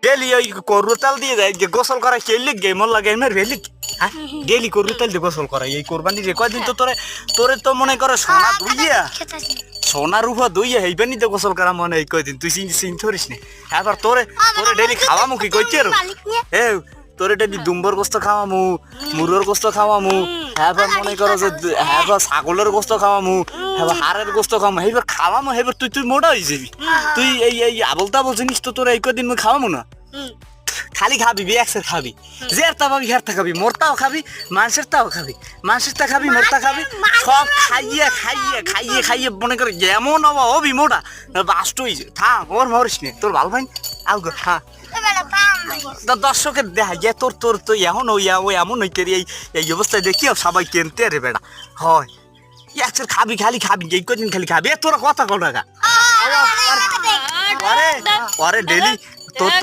daily ওই করু তেল দিয়ে দেয় যে গোসল করা খেললি গে মন লাগে এমনি ভেলি হ্যাঁ ডেলি করু তেল দিয়ে গোসল করা এই কোরবানি রে কয়দিন তো তোরে তো মনে করো সোনা দুইয়া সোনা রূপা দুইয়া এইবানি তো গোসল করা মনে এই কয়দিন তুই চিন ধরিস নে এবার তোরে ডেলি খাওয়া মুখি কইছে এ তোরে ডেলি দুম্বর গোস্ত খাওয়ামু মুরোর গোস্ত খাওয়ামু এবার মনে করো যে এবার ছাগলের গোস্ত খাওয়ামু এবার হাড়ের গোস্ত খাওয়ামু এইবার খাওয়ামু এবার তুই মোটা হয়ে যাবি তুই এই আবল তাবল জিনিস তো তোরা এই কদিন মুই খাওয়ামু না খালি খাবি বিয়াক্সের খাবি জেরটা পাবি হেরটা খাবি মোরটাও খাবি মানুষের তাও খাবি মানুষের তা খাবি মোরটা খাবি সব খাইয়ে মনে করে যেমন হবি মোটা বাস্ট হয়েছে থাম ওর মরিস নে তোর ভালো ভাই আউ হ্যাঁ দর্শকের দেখা যায় তোর তো এখন ওই এমন হইতে এই অবস্থায় দেখি সবাই কেনতে রে বেড়া হয় একসাথে খাবি খালি খাবি এই কদিন খালি খাবি তোরা কথা কল টাকা আরে ডেলি তোরে